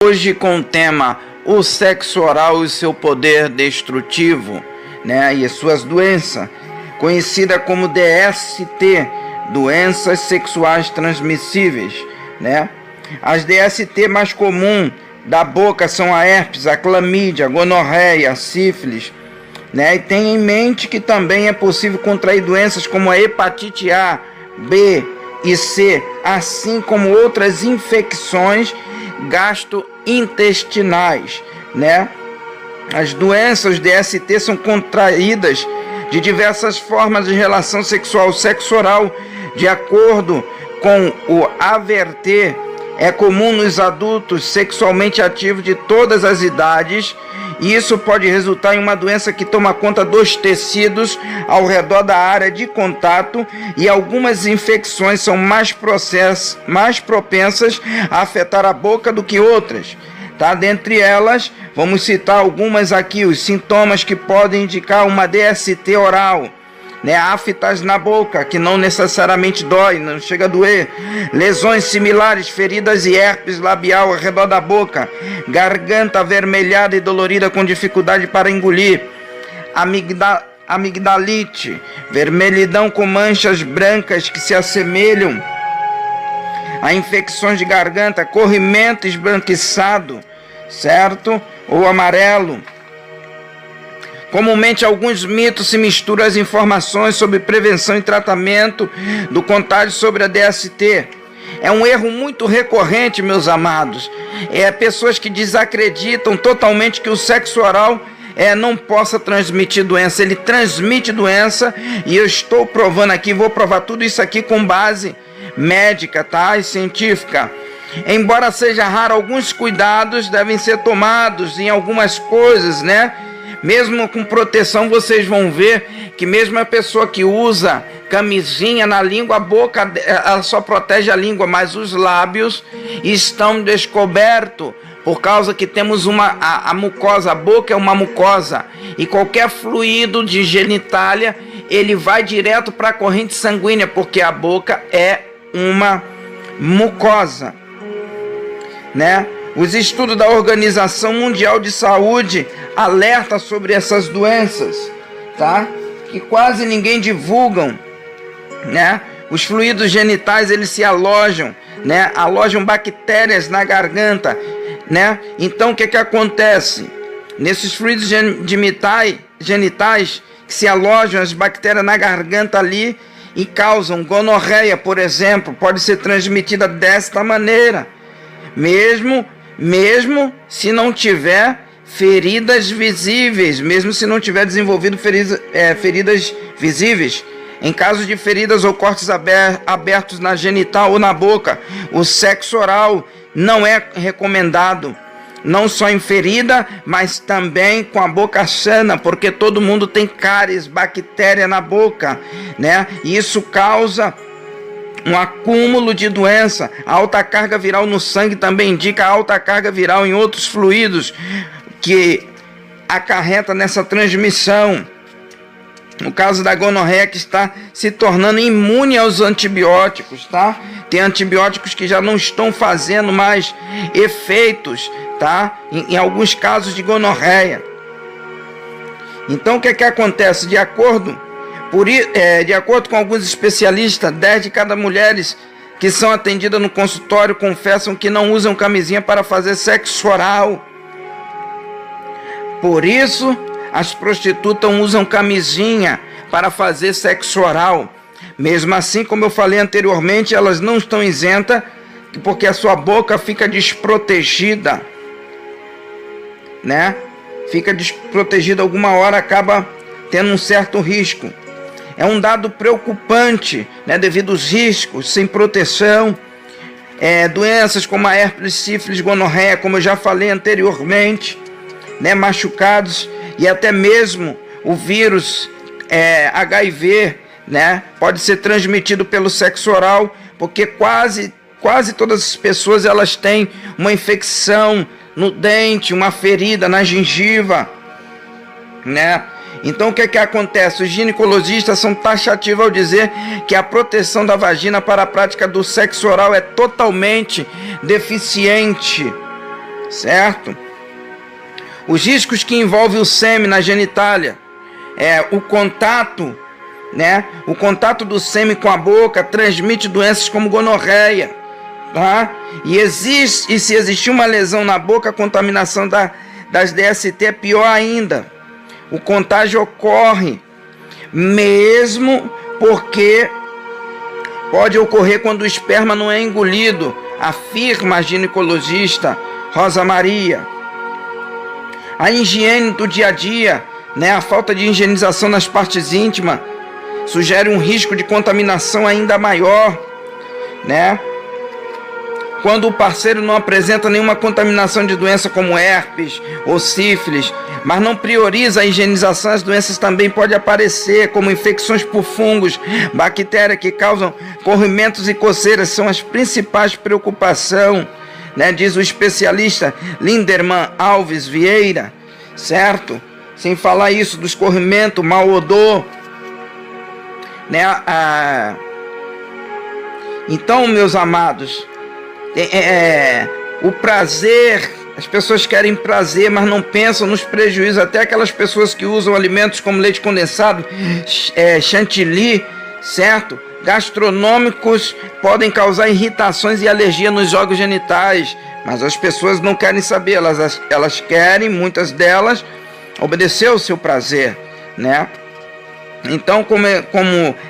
Hoje com o tema o sexo oral e seu poder destrutivo, né, e as suas doenças, conhecida como DST, doenças sexuais transmissíveis, né? As DST mais comuns da boca são a herpes, a clamídia, a gonorreia, a sífilis, né? E tenha em mente que também é possível contrair doenças como a hepatite A, B e C, assim como outras infecções gastrointestinais, né? As doenças DST são contraídas de diversas formas de relação sexual. O sexo oral, de acordo com o AVRT, é comum nos adultos sexualmente ativos de todas as idades, e isso pode resultar em uma doença que toma conta dos tecidos ao redor da área de contato, e algumas infecções são mais propensas a afetar a boca do que outras. Tá? Dentre elas, vamos citar algumas aqui, os sintomas que podem indicar uma DST oral, né? Aftas na boca, que não necessariamente dói, não chega a doer, lesões similares, feridas e herpes labial ao redor da boca, garganta avermelhada e dolorida com dificuldade para engolir, amigdalite, vermelhidão com manchas brancas que se assemelham a infecções de garganta, corrimento esbranquiçado, certo? Ou amarelo. Comumente, alguns mitos se misturam às informações sobre prevenção e tratamento do contágio sobre a DST. É um erro muito recorrente, meus amados. Pessoas que desacreditam totalmente que o sexo oral não possa transmitir doença. Ele transmite doença, e eu estou provando aqui, vou provar tudo isso aqui com base médica, tá? E científica. Embora seja raro, alguns cuidados devem ser tomados em algumas coisas, né? Mesmo com proteção, vocês vão ver que mesmo a pessoa que usa camisinha na língua, a boca, ela só protege a língua, mas os lábios estão descobertos, por causa que temos a mucosa, a boca é uma mucosa, e qualquer fluido de genitália, ele vai direto para a corrente sanguínea, porque a boca é uma mucosa, né? Os estudos da Organização Mundial de Saúde alertam sobre essas doenças, tá? Que quase ninguém divulgam, né? Os fluidos genitais, eles se alojam, né? Alojam bactérias na garganta, né? Então o que acontece? Nesses fluidos genitais que se alojam as bactérias na garganta ali e causam gonorreia, por exemplo, pode ser transmitida desta maneira, mesmo se não tiver feridas visíveis, mesmo se não tiver desenvolvido feridas visíveis. Em caso de feridas ou cortes abertos na genital ou na boca, o sexo oral não é recomendado, não só em ferida, mas também com a boca sana, porque todo mundo tem cáries, bactéria na boca, né? E isso causa um acúmulo de doença. A alta carga viral no sangue também indica alta carga viral em outros fluidos que acarreta nessa transmissão. No caso da gonorreia, que está se tornando imune aos antibióticos, tá? Tem antibióticos que já não estão fazendo mais efeitos, tá? Em alguns casos de gonorreia. Então o que acontece? De acordo com alguns especialistas, 10 de cada mulheres que são atendidas no consultório confessam que não usam camisinha para fazer sexo oral. Por isso, as prostitutas usam camisinha para fazer sexo oral. Mesmo assim, como eu falei anteriormente, elas não estão isentas, porque a sua boca fica desprotegida, né? Fica desprotegida, alguma hora acaba tendo um certo risco. É um dado preocupante, né, devido aos riscos, sem proteção, doenças como a herpes, sífilis, gonorreia, como eu já falei anteriormente, né, machucados, e até mesmo o vírus HIV, né, pode ser transmitido pelo sexo oral, porque quase todas as pessoas elas têm uma infecção no dente, uma ferida na gengiva, né? Então o que acontece? Os ginecologistas são taxativos ao dizer que a proteção da vagina para a prática do sexo oral é totalmente deficiente, certo? Os riscos que envolvem o sêmen na genitália, o contato, né? O contato do sêmen com a boca transmite doenças como gonorreia, tá? E se existir uma lesão na boca, a contaminação das DST é pior ainda. O contágio ocorre mesmo porque pode ocorrer quando o esperma não é engolido, afirma a ginecologista Rosa Maria. A higiene do dia a dia, né, a falta de higienização nas partes íntimas, sugere um risco de contaminação ainda maior, né? Quando o parceiro não apresenta nenhuma contaminação de doença como herpes ou sífilis, mas não prioriza a higienização, as doenças também podem aparecer, como infecções por fungos, bactérias que causam corrimentos e coceiras, são as principais preocupações, né? Diz o especialista Linderman Alves Vieira, certo? Sem falar isso dos corrimentos, mau odor, né? Então, meus amados, o prazer, as pessoas querem prazer, mas não pensam nos prejuízos. Até aquelas pessoas que usam alimentos como leite condensado, chantilly, certo? Gastronômicos, podem causar irritações e alergia nos órgãos genitais, mas as pessoas não querem saber, elas querem, muitas delas, obedecer ao seu prazer, né? Então, como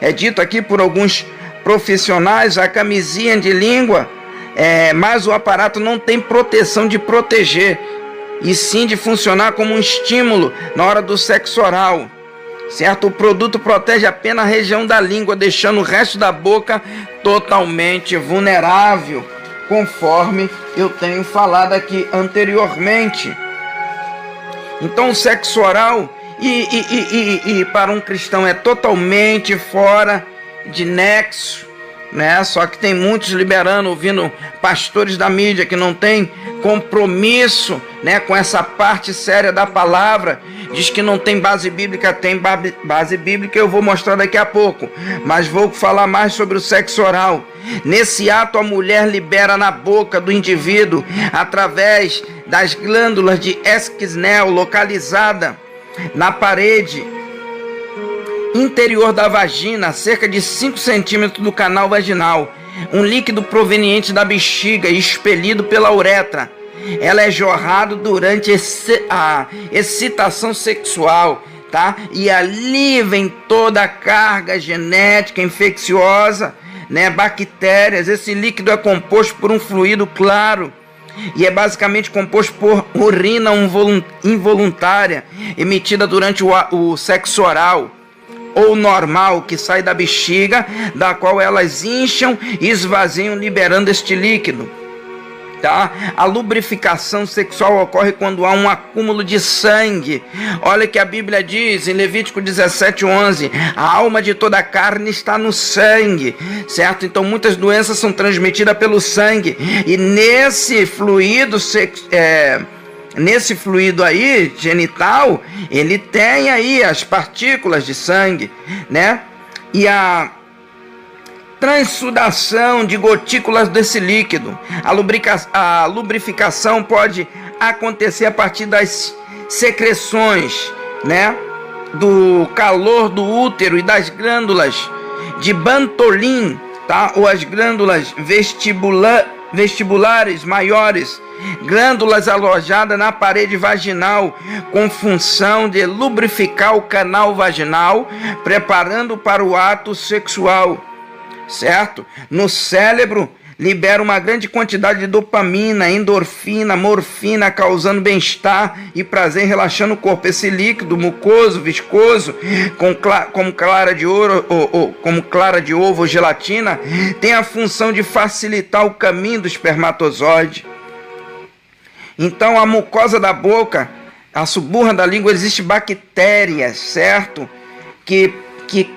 é dito aqui por alguns profissionais, a camisinha de língua, mas o aparato não tem proteção de proteger, e sim de funcionar como um estímulo na hora do sexo oral, certo? O produto protege apenas a região da língua, deixando o resto da boca totalmente vulnerável, conforme eu tenho falado aqui anteriormente. Então o sexo oral e para um cristão é totalmente fora de nexo, né? Só que tem muitos liberando, ouvindo pastores da mídia que não tem compromisso, né, com essa parte séria da palavra. Diz que não tem base bíblica. Tem base bíblica, eu vou mostrar daqui a pouco, mas vou falar mais sobre o sexo oral. Nesse ato, a mulher libera na boca do indivíduo, através das glândulas de Esquinel, localizada na parede interior da vagina, cerca de 5 centímetros do canal vaginal, um líquido proveniente da bexiga e expelido pela uretra. Ela é jorrado durante a excitação sexual, tá? E ali vem toda a carga genética infecciosa, né? Bactérias. Esse líquido é composto por um fluido claro e é basicamente composto por urina involuntária emitida durante o sexo oral ou normal, que sai da bexiga, da qual elas incham e esvaziam, liberando este líquido, tá? A lubrificação sexual ocorre quando há um acúmulo de sangue. Olha que a Bíblia diz em Levítico 17:11, a alma de toda a carne está no sangue, certo? Então muitas doenças são transmitidas pelo sangue, e nesse fluido aí, genital, ele tem aí as partículas de sangue, né? E a transsudação de gotículas desse líquido. A lubrificação pode acontecer a partir das secreções, né, do calor do útero e das glândulas de Bartholin, tá? Ou as glândulas vestibulares maiores, glândulas alojadas na parede vaginal, com função de lubrificar o canal vaginal, preparando para o ato sexual, certo? No cérebro, libera uma grande quantidade de dopamina, endorfina, morfina, causando bem-estar e prazer, relaxando o corpo. Esse líquido mucoso, viscoso, como clara de ovo ou gelatina, tem a função de facilitar o caminho do espermatozoide. Então, a mucosa da boca, a suburra da língua, existem bactérias, certo? Que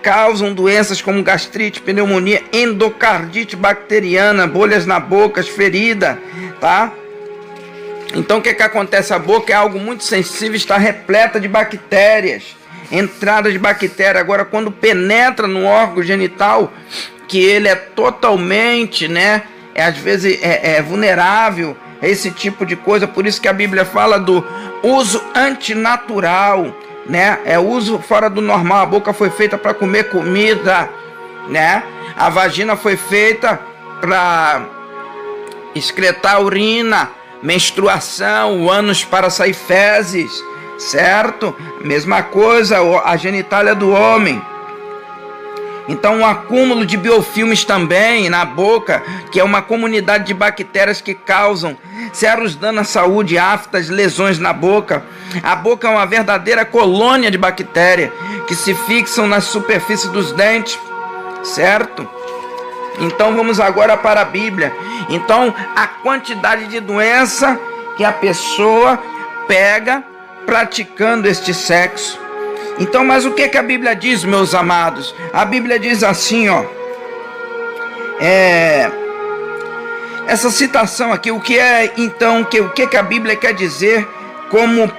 causam doenças como gastrite, pneumonia, endocardite bacteriana, bolhas na boca, ferida, tá? Então, o que acontece? A boca é algo muito sensível, está repleta de bactérias, entrada de bactéria. Agora, quando penetra no órgão genital, que ele é totalmente, né, às vezes vulnerável, esse tipo de coisa. Por isso que a Bíblia fala do uso antinatural, né? É uso fora do normal. A boca foi feita para comer comida, né? A vagina foi feita para excretar urina, menstruação, o ânus para sair fezes, certo? Mesma coisa, a genitália do homem. Então, um acúmulo de biofilmes também na boca, que é uma comunidade de bactérias que causam sérios danos à saúde, aftas, lesões na boca. A boca é uma verdadeira colônia de bactérias que se fixam na superfície dos dentes, certo? Então, vamos agora para a Bíblia. Então, a quantidade de doença que a pessoa pega praticando este sexo. Então, mas o que a Bíblia diz, meus amados? A Bíblia diz assim, ó. Essa citação aqui, o que é então, o que a Bíblia quer dizer como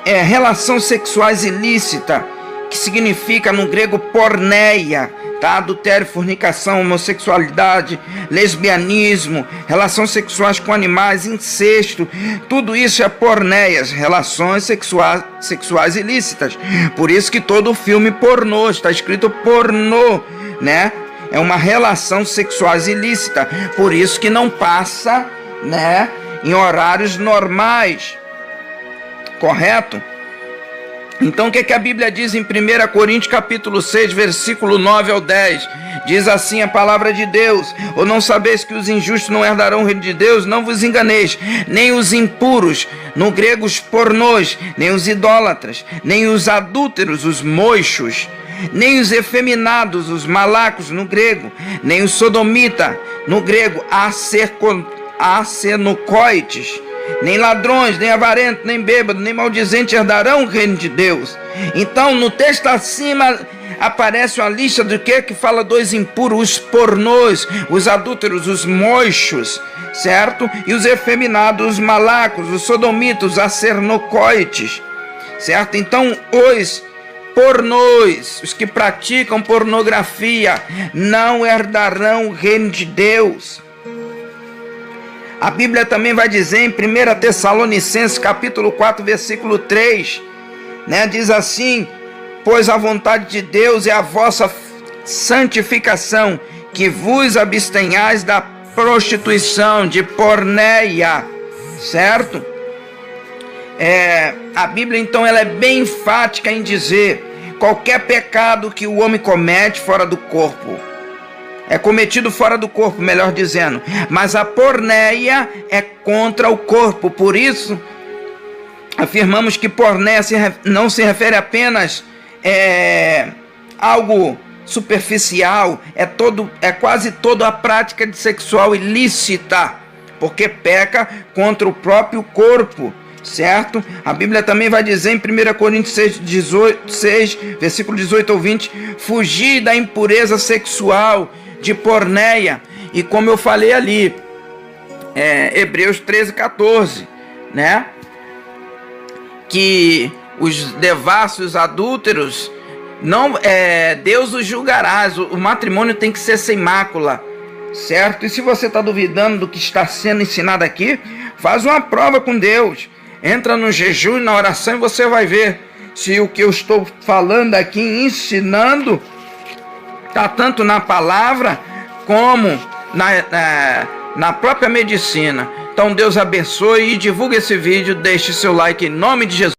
relação sexuais ilícita, que significa no grego porneia, tá? Adultério, fornicação, homossexualidade, lesbianismo, relações sexuais com animais, incesto, tudo isso é porneias, relações sexuais ilícitas. Por isso que todo filme pornô, está escrito pornô, né? É uma relação sexual ilícita, por isso que não passa, né, em horários normais, correto? Então o que a Bíblia diz em 1 Coríntios capítulo 6, versículo 9 ao 10? Diz assim a palavra de Deus: ou não sabeis que os injustos não herdarão o reino de Deus? Não vos enganeis, nem os impuros, no grego os pornôs, nem os idólatras, nem os adúlteros, os moixos, nem os efeminados, os malacos, no grego, nem os sodomita, no grego, asenocoites, nem ladrões, nem avarentos, nem bêbados, nem maldizentes herdarão o reino de Deus. Então, no texto acima aparece uma lista do que fala dos impuros, os pornôs, os adúlteros, os moixos, certo? E os efeminados, os malacos, os sodomitas, os asenocoites, certo? Então, os pornôs, os que praticam pornografia, não herdarão o reino de Deus. A Bíblia também vai dizer em 1 Tessalonicenses capítulo 4, versículo 3, né? Diz assim: pois a vontade de Deus é a vossa santificação, que vos abstenhais da prostituição, de porneia, certo? A Bíblia então ela é bem enfática em dizer: qualquer pecado que o homem comete fora do corpo, é cometido fora do corpo, melhor dizendo, mas a porneia é contra o corpo. Por isso, afirmamos que porneia não se refere apenas algo superficial, é quase toda a prática de sexual ilícita, porque peca contra o próprio corpo, certo? A Bíblia também vai dizer em 1 Coríntios 6, versículo 18 ao 20, fugir da impureza sexual, de porneia, e como eu falei ali, Hebreus 13, 14, né? Que os devassos, adúlteros, não, Deus os julgará. O matrimônio tem que ser sem mácula, certo? E se você está duvidando do que está sendo ensinado aqui, faz uma prova com Deus, entra no jejum e na oração e você vai ver se o que eu estou falando aqui, ensinando, está tanto na palavra como na própria medicina. Então Deus abençoe e divulgue esse vídeo, deixe seu like em nome de Jesus.